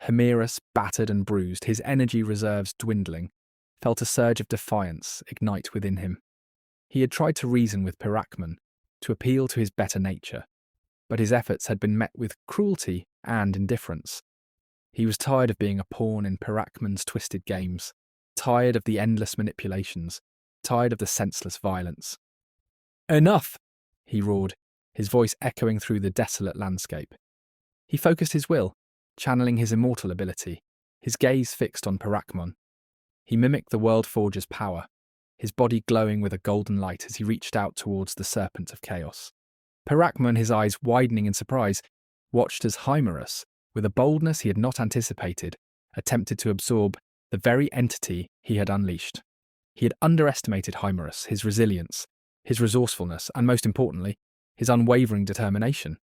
Himerus, battered and bruised, his energy reserves dwindling, felt a surge of defiance ignite within him. He had tried to reason with Pirachman, to appeal to his better nature, but his efforts had been met with cruelty and indifference. He was tired of being a pawn in Pirachman's twisted games, tired of the endless manipulations, tired of the senseless violence. "Enough!" he roared, his voice echoing through the desolate landscape. He focused his will, channeling his immortal ability, his gaze fixed on Pirachman. He mimicked the World Forger's power, his body glowing with a golden light as he reached out towards the Serpent of Chaos. Pirachman, his eyes widening in surprise, watched as Himerus, with a boldness he had not anticipated, attempted to absorb the very entity he had unleashed. He had underestimated Himerus, his resilience, his resourcefulness, and most importantly, his unwavering determination.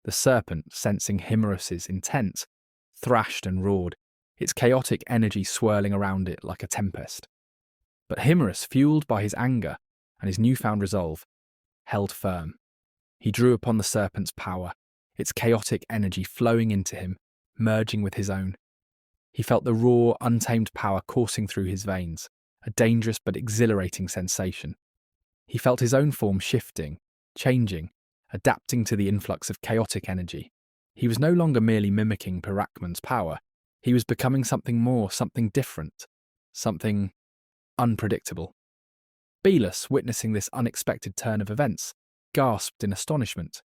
The serpent, sensing Himerus's intent, thrashed and roared, its chaotic energy swirling around it like a tempest. But Himerus, fueled by his anger and his newfound resolve, held firm. He drew upon the serpent's power, its chaotic energy flowing into him, merging with his own. He felt the raw, untamed power coursing through his veins, a dangerous but exhilarating sensation. He felt his own form shifting, changing, adapting to the influx of chaotic energy. He was no longer merely mimicking Pirachman's power. He was becoming something more, something different, something unpredictable. Belus, witnessing this unexpected turn of events, gasped in astonishment.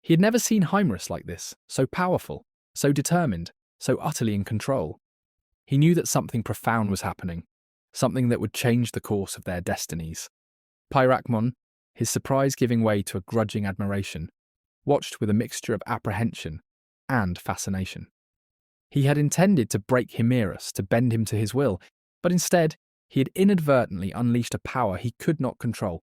He had never seen Himerus like this, so powerful, so determined, so utterly in control. He knew that something profound was happening, something that would change the course of their destinies. Pirachman, his surprise giving way to a grudging admiration, watched with a mixture of apprehension and fascination. He had intended to break Himerus, to bend him to his will, but instead he had inadvertently unleashed a power he could not control.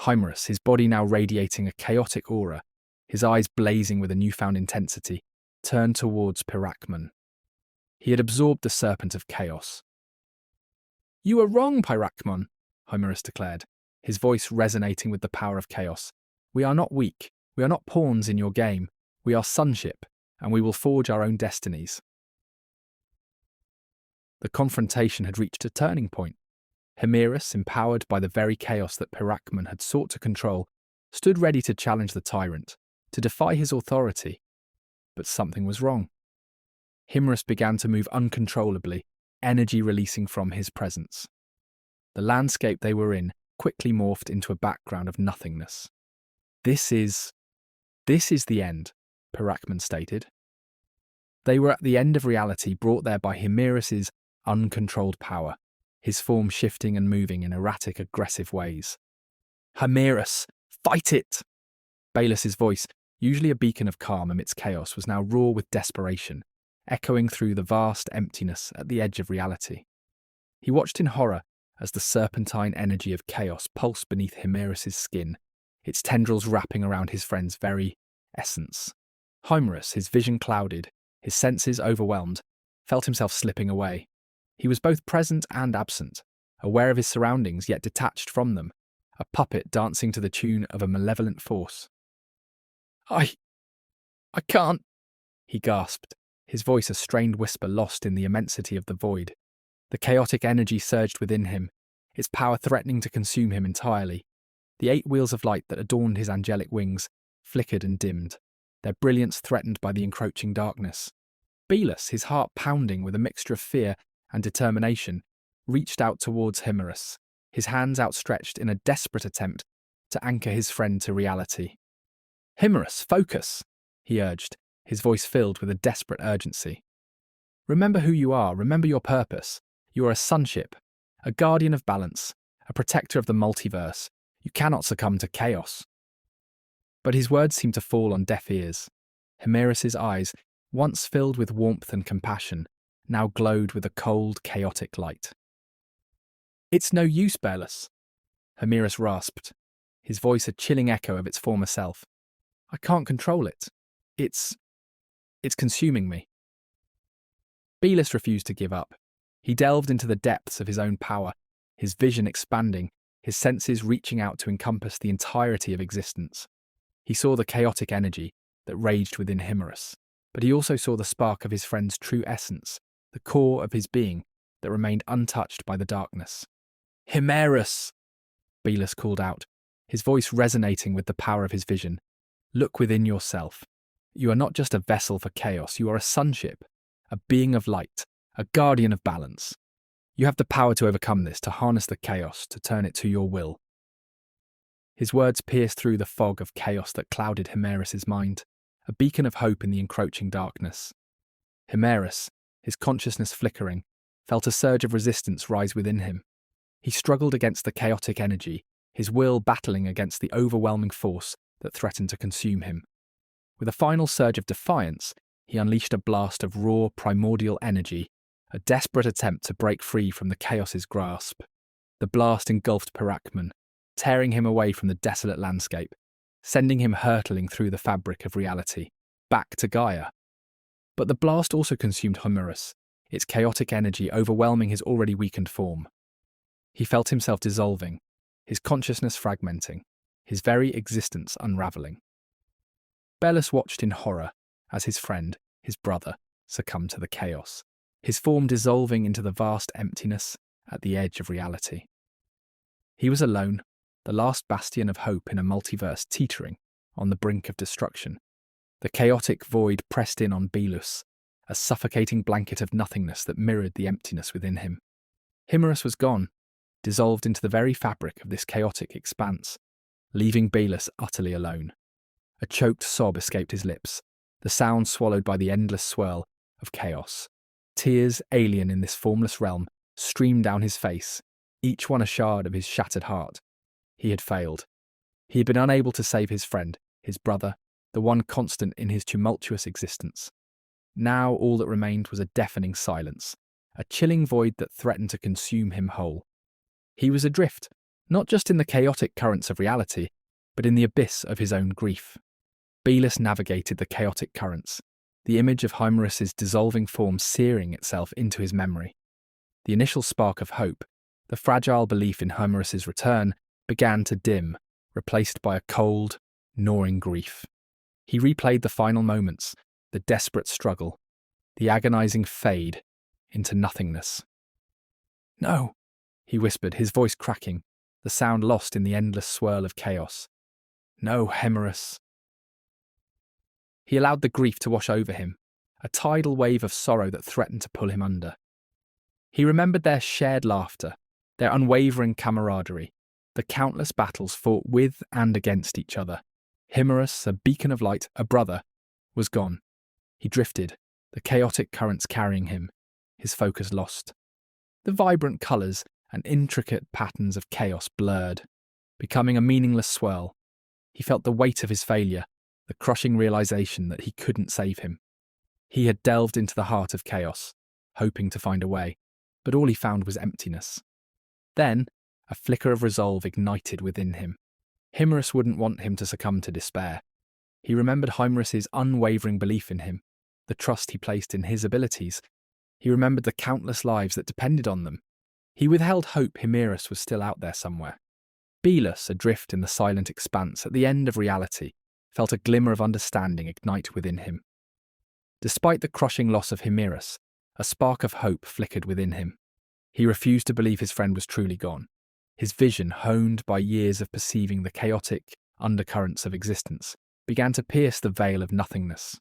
Himerus, his body now radiating a chaotic aura, his eyes blazing with a newfound intensity, turned towards Pirachman. He had absorbed the Serpent of Chaos. "You are wrong, Pirachman," Himerus declared, his voice resonating with the power of chaos. "We are not weak. We are not pawns in your game. We are sonship, and we will forge our own destinies." The confrontation had reached a turning point. Himerus, empowered by the very chaos that Pirachman had sought to control, stood ready to challenge the tyrant, to defy his authority. But something was wrong. Himerus began to move uncontrollably, energy releasing from his presence. The landscape they were in quickly morphed into a background of nothingness. This is the end," Pirachman stated. They were at the end of reality, brought there by Himerus's uncontrolled power, his form shifting and moving in erratic, aggressive ways. "Himerus, fight it!" Belus's voice, usually a beacon of calm amidst chaos, was now raw with desperation, echoing through the vast emptiness at the edge of reality. He watched in horror as the serpentine energy of chaos pulsed beneath Himerus's skin, its tendrils wrapping around his friend's very essence. Himerus, his vision clouded, his senses overwhelmed, felt himself slipping away. He was both present and absent, aware of his surroundings yet detached from them, a puppet dancing to the tune of a malevolent force. I can't," he gasped, his voice a strained whisper lost in the immensity of the void. The chaotic energy surged within him, its power threatening to consume him entirely. The 8 wheels of light that adorned his angelic wings flickered and dimmed, their brilliance threatened by the encroaching darkness. Belus, his heart pounding with a mixture of fear and determination, reached out towards Himerus, his hands outstretched in a desperate attempt to anchor his friend to reality. "Himerus, focus," he urged, his voice filled with a desperate urgency. "Remember who you are, remember your purpose. You are a sonship, a guardian of balance, a protector of the multiverse. You cannot succumb to chaos." But his words seemed to fall on deaf ears. Himerus's eyes, once filled with warmth and compassion, now glowed with a cold, chaotic light. "It's no use, Belus," Himerus rasped, his voice a chilling echo of its former self. "I can't control it. It's consuming me." Belus refused to give up. He delved into the depths of his own power, his vision expanding, his senses reaching out to encompass the entirety of existence. He saw the chaotic energy that raged within Himerus, but he also saw the spark of his friend's true essence, the core of his being that remained untouched by the darkness. "Himerus!" Belus called out, his voice resonating with the power of his vision. "Look within yourself. You are not just a vessel for chaos, you are a sonship, a being of light, a guardian of balance. You have the power to overcome this, to harness the chaos, to turn it to your will." His words pierced through the fog of chaos that clouded Himerus' mind, a beacon of hope in the encroaching darkness. Himerus, his consciousness flickering, felt a surge of resistance rise within him. He struggled against the chaotic energy, his will battling against the overwhelming force that threatened to consume him. With a final surge of defiance, he unleashed a blast of raw, primordial energy, a desperate attempt to break free from the chaos's grasp. The blast engulfed Prognosis, tearing him away from the desolate landscape, sending him hurtling through the fabric of reality, back to Gaia. But the blast also consumed Himerus, its chaotic energy overwhelming his already weakened form. He felt himself dissolving, his consciousness fragmenting, his very existence unravelling. Belus watched in horror as his friend, his brother, succumbed to the chaos, his form dissolving into the vast emptiness at the edge of reality. He was alone, the last bastion of hope in a multiverse teetering on the brink of destruction. The chaotic void pressed in on Belus, a suffocating blanket of nothingness that mirrored the emptiness within him. Himerus was gone, dissolved into the very fabric of this chaotic expanse, leaving Belus utterly alone. A choked sob escaped his lips, the sound swallowed by the endless swirl of chaos. Tears, alien in this formless realm, streamed down his face, each one a shard of his shattered heart. He had failed. He had been unable to save his friend, his brother, the one constant in his tumultuous existence. Now all that remained was a deafening silence, a chilling void that threatened to consume him whole. He was adrift, not just in the chaotic currents of reality, but in the abyss of his own grief. Belus navigated the chaotic currents, the image of Himerus' dissolving form searing itself into his memory. The initial spark of hope, the fragile belief in Himerus' return, began to dim, replaced by a cold, gnawing grief. He replayed the final moments, the desperate struggle, the agonizing fade into nothingness. "No," he whispered, his voice cracking, the sound lost in the endless swirl of chaos. "No, Himerus." He allowed the grief to wash over him, a tidal wave of sorrow that threatened to pull him under. He remembered their shared laughter, their unwavering camaraderie, the countless battles fought with and against each other. Himerus, a beacon of light, a brother, was gone. He drifted, the chaotic currents carrying him, his focus lost. The vibrant colours and intricate patterns of chaos blurred, becoming a meaningless swirl. He felt the weight of his failure, the crushing realisation that he couldn't save him. He had delved into the heart of chaos, hoping to find a way, but all he found was emptiness. Then, a flicker of resolve ignited within him. Himerus wouldn't want him to succumb to despair. He remembered Himerus' unwavering belief in him, the trust he placed in his abilities. He remembered the countless lives that depended on them. He withheld hope Himerus was still out there somewhere. Belus, adrift in the silent expanse at the end of reality, felt a glimmer of understanding ignite within him. Despite the crushing loss of Himerus, a spark of hope flickered within him. He refused to believe his friend was truly gone. His vision, honed by years of perceiving the chaotic undercurrents of existence, began to pierce the veil of nothingness.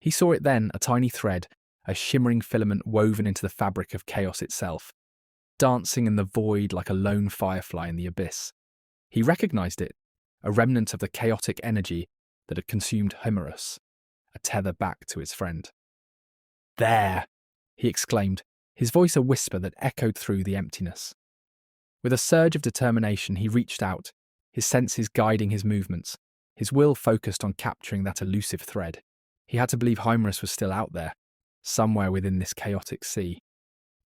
He saw it then, a tiny thread, a shimmering filament woven into the fabric of chaos itself, dancing in the void like a lone firefly in the abyss. He recognized it, a remnant of the chaotic energy that had consumed Himerus, a tether back to his friend. "There!" he exclaimed, his voice a whisper that echoed through the emptiness. With a surge of determination, he reached out, his senses guiding his movements, his will focused on capturing that elusive thread. He had to believe Himerus was still out there, somewhere within this chaotic sea.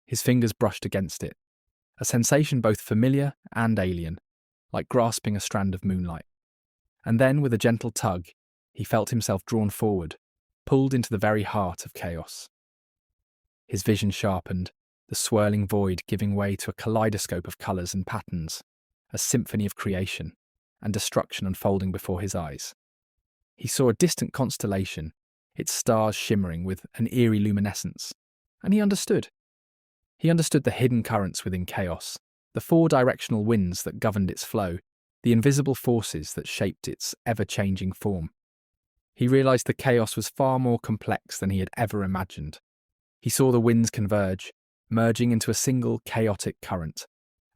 His fingers brushed against it, a sensation both familiar and alien, like grasping a strand of moonlight. And then, with a gentle tug, he felt himself drawn forward, pulled into the very heart of chaos. His vision sharpened, the swirling void giving way to a kaleidoscope of colours and patterns, a symphony of creation and destruction unfolding before his eyes. He saw a distant constellation, its stars shimmering with an eerie luminescence. And he understood. He understood the hidden currents within chaos, the four-directional winds that governed its flow, the invisible forces that shaped its ever-changing form. He realized the chaos was far more complex than he had ever imagined. He saw the winds converge, merging into a single chaotic current,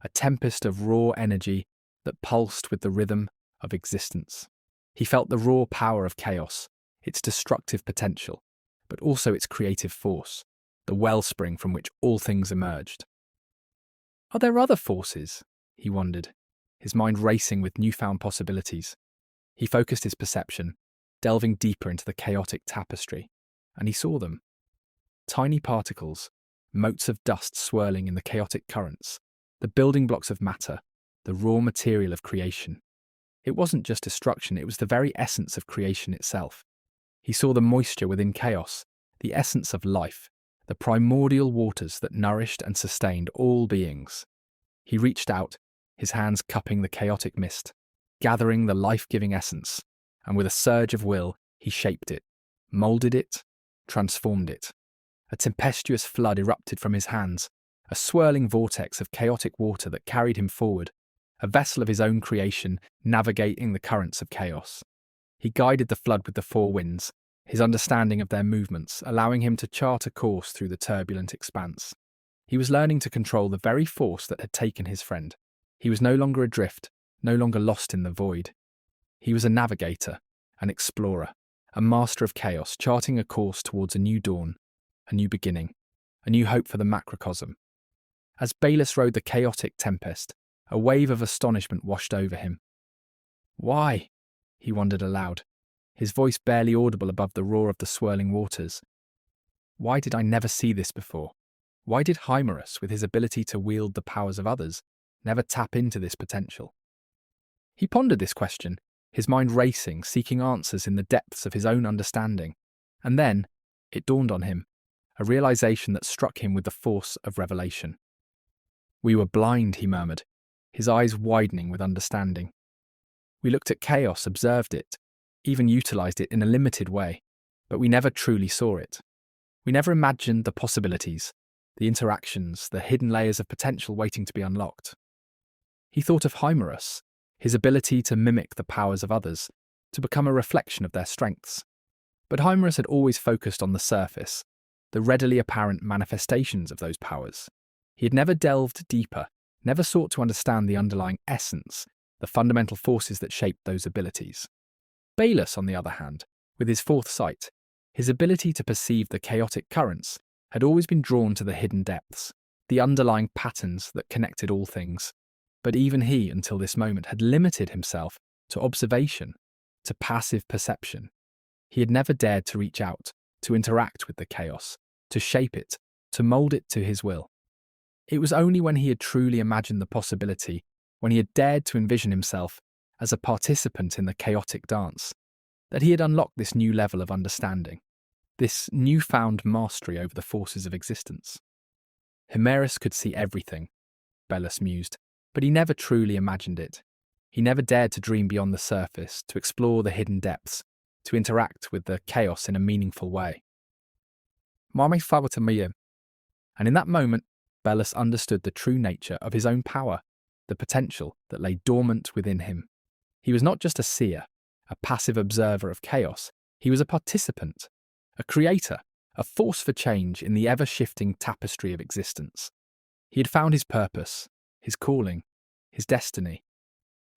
a tempest of raw energy that pulsed with the rhythm of existence. He felt the raw power of chaos, its destructive potential, but also its creative force, the wellspring from which all things emerged. Are there other forces? He wondered, his mind racing with newfound possibilities. He focused his perception, delving deeper into the chaotic tapestry, and he saw them. Tiny particles, motes of dust swirling in the chaotic currents, the building blocks of matter, the raw material of creation. It wasn't just destruction, it was the very essence of creation itself. He saw the moisture within chaos, the essence of life, the primordial waters that nourished and sustained all beings. He reached out, his hands cupping the chaotic mist, gathering the life-giving essence, and with a surge of will, he shaped it, moulded it, transformed it. A tempestuous flood erupted from his hands, a swirling vortex of chaotic water that carried him forward, a vessel of his own creation navigating the currents of chaos. He guided the flood with the four winds, his understanding of their movements allowing him to chart a course through the turbulent expanse. He was learning to control the very force that had taken his friend. He was no longer adrift, no longer lost in the void. He was a navigator, an explorer, a master of chaos, charting a course towards a new dawn, a new beginning, a new hope for the macrocosm. As Belus rode the chaotic tempest, a wave of astonishment washed over him. Why? He wondered aloud, his voice barely audible above the roar of the swirling waters. Why did I never see this before? Why did Himerus, with his ability to wield the powers of others, never tap into this potential? He pondered this question, his mind racing, seeking answers in the depths of his own understanding. And then, it dawned on him, a realization that struck him with the force of revelation. We were blind, he murmured, his eyes widening with understanding. We looked at chaos, observed it, even utilized it in a limited way, but we never truly saw it. We never imagined the possibilities, the interactions, the hidden layers of potential waiting to be unlocked. He thought of Himerus, his ability to mimic the powers of others, to become a reflection of their strengths. But Himerus had always focused on the surface, the readily apparent manifestations of those powers. He had never delved deeper, never sought to understand the underlying essence, the fundamental forces that shaped those abilities. Belus, on the other hand, with his fourth sight, his ability to perceive the chaotic currents, had always been drawn to the hidden depths, the underlying patterns that connected all things. But even he, until this moment, had limited himself to observation, to passive perception. He had never dared to reach out, to interact with the chaos, to shape it, to mould it to his will. It was only when he had truly imagined the possibility, when he had dared to envision himself as a participant in the chaotic dance, that he had unlocked this new level of understanding, this newfound mastery over the forces of existence. Himerus could see everything, Belus mused, but he never truly imagined it. He never dared to dream beyond the surface, to explore the hidden depths, to interact with the chaos in a meaningful way. And in that moment, Belus understood the true nature of his own power, the potential that lay dormant within him. He was not just a seer, a passive observer of chaos. He was a participant, a creator, a force for change in the ever-shifting tapestry of existence. He had found his purpose, his calling, his destiny.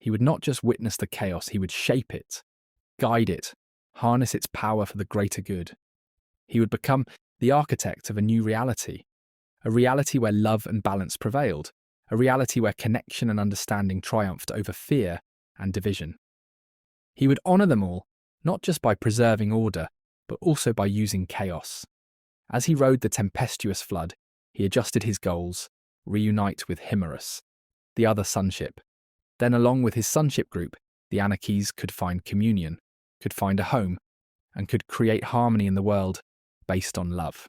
He would not just witness the chaos, he would shape it, guide it, harness its power for the greater good. He would become the architect of a new reality, a reality where love and balance prevailed, a reality where connection and understanding triumphed over fear and division. He would honour them all, not just by preserving order, but also by using chaos. As he rode the tempestuous flood, he adjusted his goals, reunite with Himerus, the other sunship. Then along with his sunship group, the Anarchies could find communion, could find a home, and could create harmony in the world based on love.